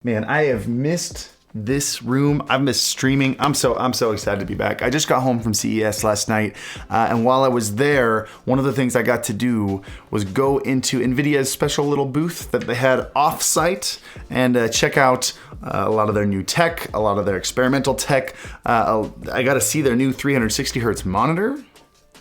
Man, I have missed this room. I've missed streaming. I'm so excited to be back. I just got home from CES last night, and while I was there, one of the things I got to do was go into NVIDIA's special little booth that they had off-site and check out a lot of their new tech, a lot of their experimental tech. I got to see their new 360 hertz monitor.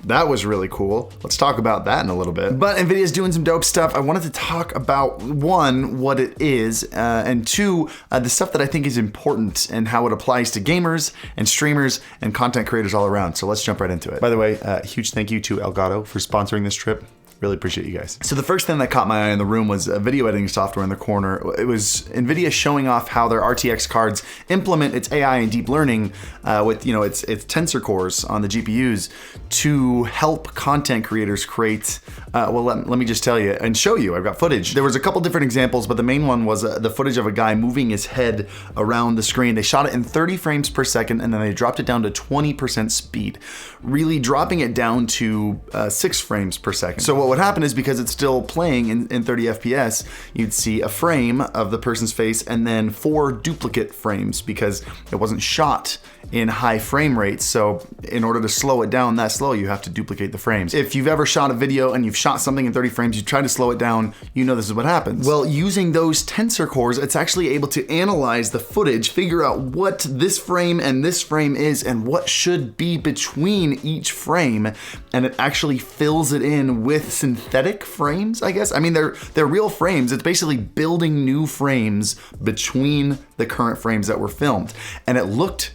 That was really cool. Let's talk about that in a little bit. But NVIDIA's doing some dope stuff. I wanted to talk about, one, what it is, and two, the stuff that I think is important and how it applies to gamers and streamers and content creators all around. So let's jump right into it. By the way, huge thank you to Elgato for sponsoring this trip. Really appreciate you guys. So the first thing that caught my eye in the room was a video editing software in the corner. It was NVIDIA showing off how their RTX cards implement its AI and deep learning with its tensor cores on the GPUs to help content creators create, let me just tell you and show you. I've got footage. There was a couple different examples, but the main one was the footage of a guy moving his head around the screen. They shot it in 30 frames per second and then they dropped it down to 20% speed, really dropping it down to 6 frames per second. So what would happen is, because it's still playing in 30 FPS, you'd see a frame of the person's face and then 4 duplicate frames because it wasn't shot in high frame rates. So in order to slow it down that slow, you have to duplicate the frames. If you've ever shot a video and you've shot something in 30 frames, you try to slow it down, you know this is what happens. Well, using those tensor cores, it's actually able to analyze the footage, figure out what this frame and this frame is and what should be between each frame, and it actually fills it in with synthetic frames, I guess. I mean, they're real frames. It's basically building new frames between the current frames that were filmed. And it looked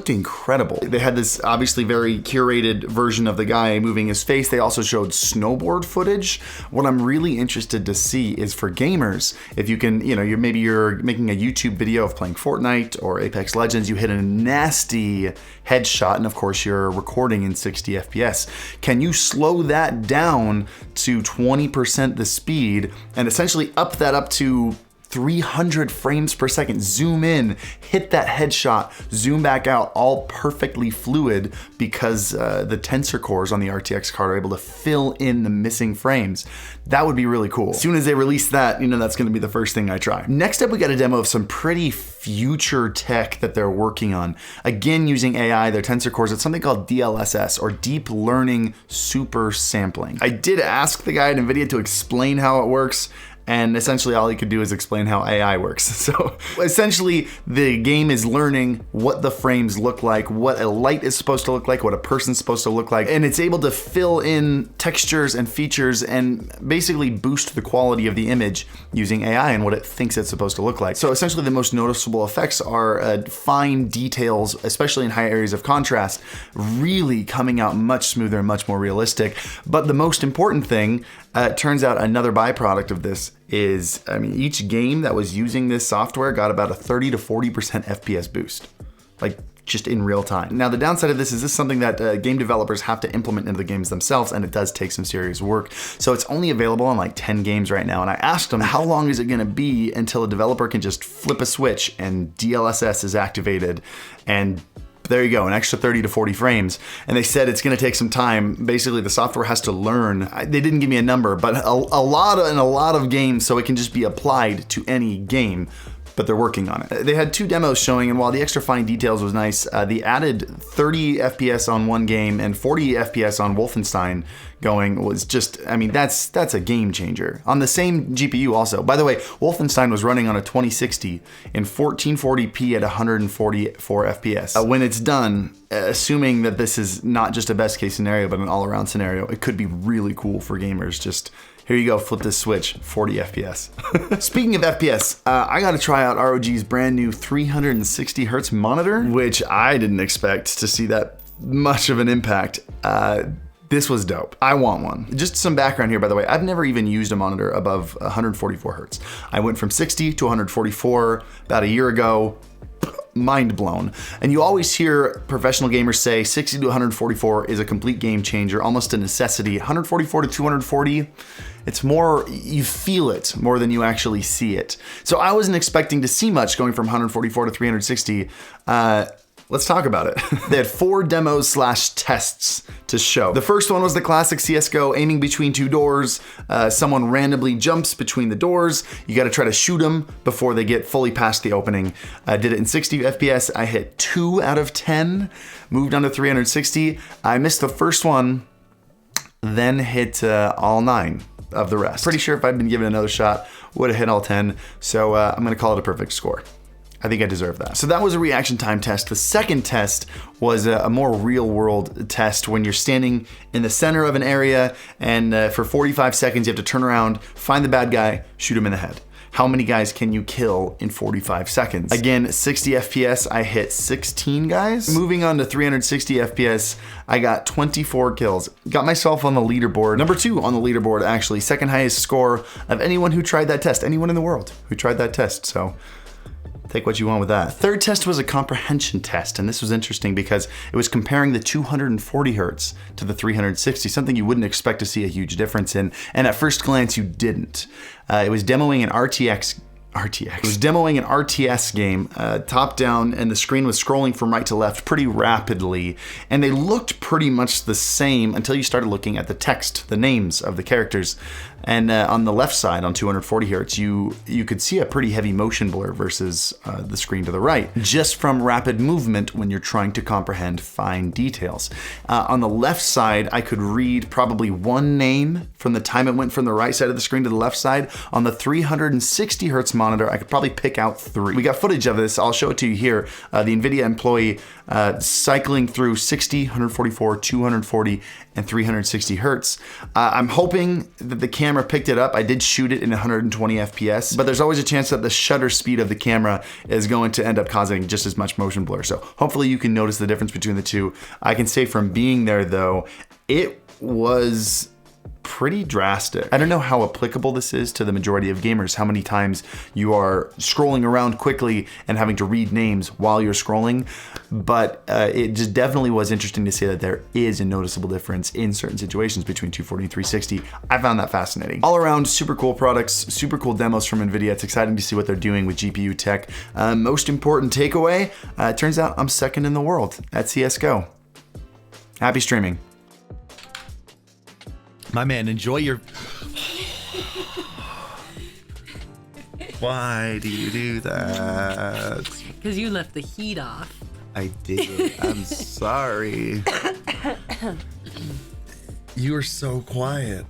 incredible. They had this obviously very curated version of the guy moving his face. They also showed snowboard footage. What I'm really interested to see is for gamers, if you can, you're making a YouTube video of playing Fortnite or Apex Legends, you hit a nasty headshot, and of course you're recording in 60 FPS. Can you slow that down to 20% the speed and essentially up that up to 300 frames per second, zoom in, hit that headshot, zoom back out, all perfectly fluid because the tensor cores on the RTX card are able to fill in the missing frames. That would be really cool. As soon as they release that, that's gonna be the first thing I try. Next up, we got a demo of some pretty future tech that they're working on. Again, using AI, their tensor cores, it's something called DLSS, or Deep Learning Super Sampling. I did ask the guy at NVIDIA to explain how it works, and essentially all he could do is explain how AI works. So essentially the game is learning what the frames look like, what a light is supposed to look like, what a person's supposed to look like, and it's able to fill in textures and features and basically boost the quality of the image using AI and what it thinks it's supposed to look like. So essentially the most noticeable effects are fine details, especially in high areas of contrast, really coming out much smoother and much more realistic. But the most important thing, it turns out another byproduct of this is, each game that was using this software got about a 30 to 40% FPS boost, like just in real time. Now, the downside of this is something that game developers have to implement into the games themselves, and it does take some serious work. So it's only available on like 10 games right now. And I asked them, how long is it gonna be until a developer can just flip a switch and DLSS is activated and there you go, an extra 30 to 40 frames. And they said it's gonna take some time. Basically, the software has to learn. They didn't give me a number, but a lot of games, so it can just be applied to any game, but they're working on it. They had 2 demos showing, and while the extra fine details was nice, the added 30 FPS on one game and 40 FPS on Wolfenstein going was just, that's a game changer. On the same GPU also. By the way, Wolfenstein was running on a 2060 in 1440p at 144 FPS. When it's done, assuming that this is not just a best case scenario, but an all-around scenario, it could be really cool for gamers. Just, here you go, flip this switch, 40 FPS. Speaking of FPS, I got to try out ROG's brand new 360 hertz monitor, which I didn't expect to see that much of an impact. This was dope. I want one. Just some background here, by the way. I've never even used a monitor above 144 hertz. I went from 60 to 144 about a year ago. Mind blown. And you always hear professional gamers say 60 to 144 is a complete game changer, almost a necessity. 144 to 240, it's more, you feel it more than you actually see it. So I wasn't expecting to see much going from 144 to 360. Let's talk about it. They had 4 demos slash tests to show. The first one was the classic CSGO, aiming between 2 doors. Someone randomly jumps between the doors. You gotta try to shoot them before they get fully past the opening. I did it in 60 FPS. I hit 2 out of 10, moved on to 360. I missed the first one, then hit all 9 of the rest. Pretty sure if I'd been given another shot, would have hit all 10. So I'm gonna call it a perfect score. I think I deserve that. So that was a reaction time test. The second test was a more real world test when you're standing in the center of an area and for 45 seconds you have to turn around, find the bad guy, shoot him in the head. How many guys can you kill in 45 seconds? Again, 60 FPS, I hit 16 guys. Moving on to 360 FPS, I got 24 kills. Got myself on the leaderboard. Number 2 on the leaderboard, actually. Second highest score of anyone who tried that test. Anyone in the world who tried that test, so take what you want with that. Third test was a comprehension test, and this was interesting because it was comparing the 240 hertz to the 360, something you wouldn't expect to see a huge difference in, and at first glance you didn't. It was demoing an RTX. It was demoing an RTS game, top down, and the screen was scrolling from right to left pretty rapidly, and they looked pretty much the same until you started looking at the text, the names of the characters. And on the left side, on 240 hertz, you could see a pretty heavy motion blur versus the screen to the right, just from rapid movement when you're trying to comprehend fine details. On the left side, I could read probably 1 name from the time it went from the right side of the screen to the left side. On the 360 hertz monitor, I could probably pick out 3. We got footage of this. I'll show it to you here. The NVIDIA employee cycling through 60, 144, 240, and 360 hertz. I'm hoping that the camera picked it up. I did shoot it in 120 FPS, but there's always a chance that the shutter speed of the camera is going to end up causing just as much motion blur. So hopefully you can notice the difference between the two. I can say from being there though, it was pretty drastic. I don't know how applicable this is to the majority of gamers, how many times you are scrolling around quickly and having to read names while you're scrolling, but it just definitely was interesting to see that there is a noticeable difference in certain situations between 240 and 360. I found that fascinating. All around, super cool products, super cool demos from NVIDIA. It's exciting to see what they're doing with GPU tech. Most important takeaway, it turns out I'm second in the world at CSGO. Happy streaming. My man, enjoy your... Why do you do that? Because you left the heat off. I did. I'm sorry. You were so quiet.